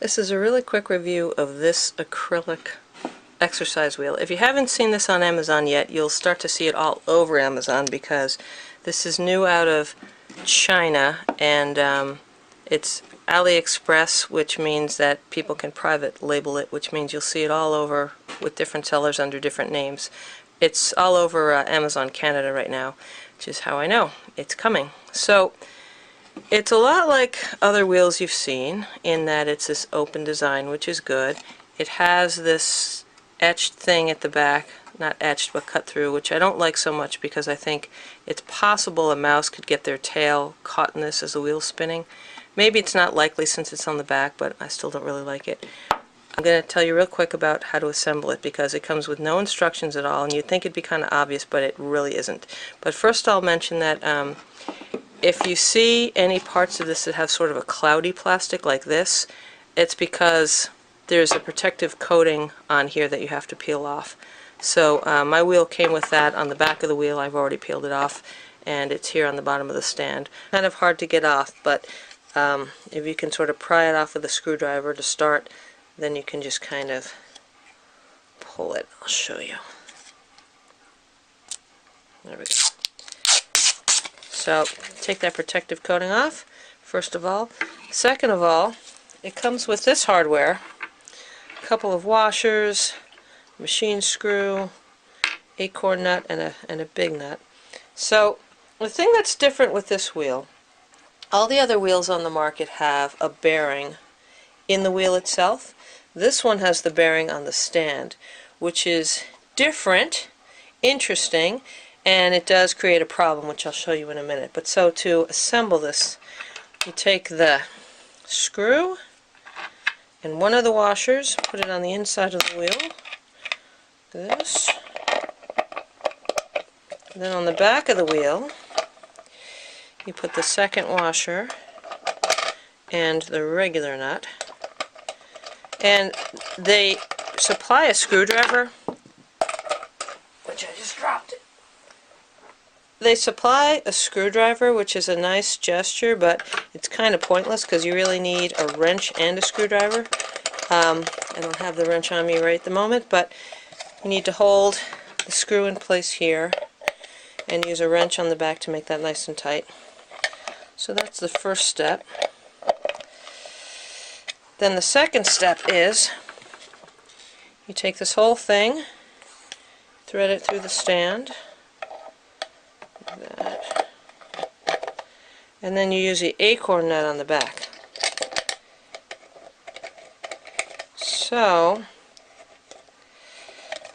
This is a really quick review of this acrylic exercise wheel. If you haven't seen this on Amazon yet, you'll start to see it all over Amazon because this is new out of China, and it's AliExpress, which means that people can private label it, which means you'll see it all over with different sellers under different names. It's all over Amazon Canada right now, which is how I know it's coming. So it's a lot like other wheels you've seen in that it's this open design, which is good. It has this etched thing at the back, not etched but cut through, which I don't like so much because I think it's possible a mouse could get their tail caught in this as the wheel's spinning. Maybe it's not likely since it's on the back, but I still don't really like it. I'm going to tell you real quick about how to assemble it because it comes with no instructions at all, and you'd think it'd be kind of obvious, but it really isn't. But first I'll mention that if you see any parts of this that have sort of a cloudy plastic like this, it's because there's a protective coating on here that you have to peel off. So my wheel came with that on the back of the wheel. I've already peeled it off, and it's here on the bottom of the stand. Kind of hard to get off, but if you can sort of pry it off with a screwdriver to start, then you can just kind of pull it. I'll show you. There we go. So take that protective coating off, first of all. Second of all, it comes with this hardware, a couple of washers, machine screw, acorn nut, and a big nut. So the thing that's different with this wheel, all the other wheels on the market have a bearing in the wheel itself. This one has the bearing on the stand, which is different, interesting, and it does create a problem, which I'll show you in a minute. But so to assemble this, you take the screw and one of the washers, put it on the inside of the wheel, this, and then on the back of the wheel you put the second washer and the regular nut, and they supply a screwdriver, which I just dropped it. They supply a screwdriver, which is a nice gesture, but it's kind of pointless because you really need a wrench and a screwdriver. I don't have the wrench on me right at the moment, but you need to hold the screw in place here and use a wrench on the back to make that nice and tight. So that's the first step. Then the second step is you take this whole thing, thread it through the stand, like that, and then you use the acorn nut on the back. So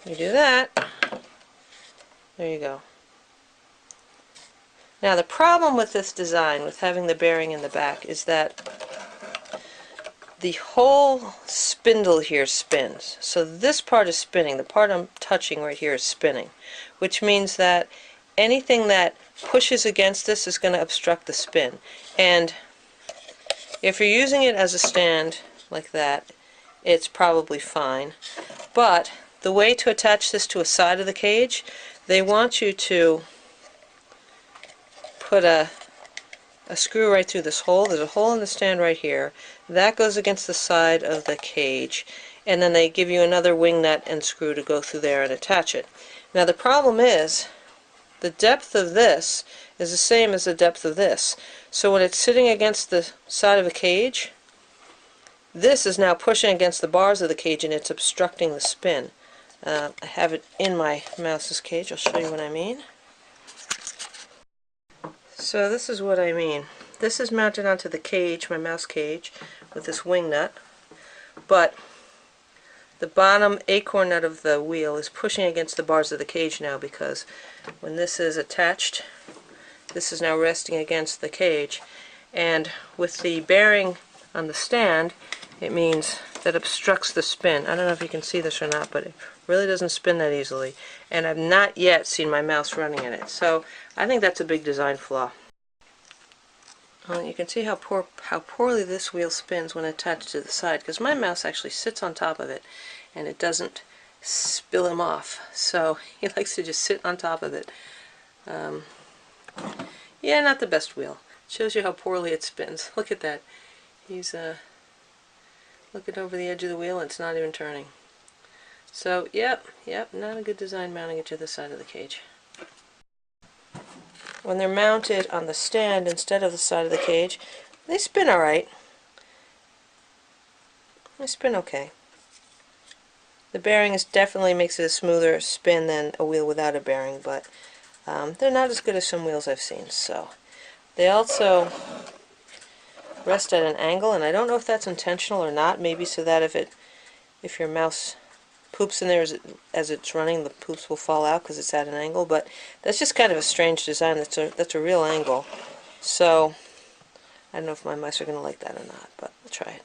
you do that, there you go. Now the problem with this design, with having the bearing in the back, is that the whole spindle here spins. So this part is spinning. The part I'm touching right here is spinning, which means that anything that pushes against this is going to obstruct the spin. And if you're using it as a stand like that, it's probably fine. But the way to attach this to a side of the cage, they want you to put a screw right through this hole. There's a hole in the stand right here. That goes against the side of the cage, and then they give you another wing nut and screw to go through there and attach it. Now the problem is the depth of this is the same as the depth of this. So when it's sitting against the side of a cage, this is now pushing against the bars of the cage and it's obstructing the spin. I have it in my mouse's cage. I'll show you what I mean. So this is what I mean. This is mounted onto the cage, my mouse cage, with this wing nut, but the bottom acorn nut of the wheel is pushing against the bars of the cage now, because when this is attached, this is now resting against the cage, and with the bearing on the stand, it means that obstructs the spin. I don't know if you can see this or not, but it really doesn't spin that easily, and I've not yet seen my mouse running in it. So I think that's a big design flaw. You can see how poorly this wheel spins when attached to the side, because my mouse actually sits on top of it and it doesn't spill him off. So he likes to just sit on top of it. Yeah, not the best wheel. Shows you how poorly it spins. Look at that. He's looking over the edge of the wheel, it's not even turning. So, yep, not a good design mounting it to the side of the cage. When they're mounted on the stand instead of the side of the cage, they spin alright. They spin okay. The bearing definitely makes it a smoother spin than a wheel without a bearing, but they're not as good as some wheels I've seen. So they also rest at an angle, and I don't know if that's intentional or not. Maybe so that if your mouse poops in there as it's running, the poops will fall out because it's at an angle. But that's just kind of a strange design. That's a real angle. So I don't know if my mice are going to like that or not, but we'll try it.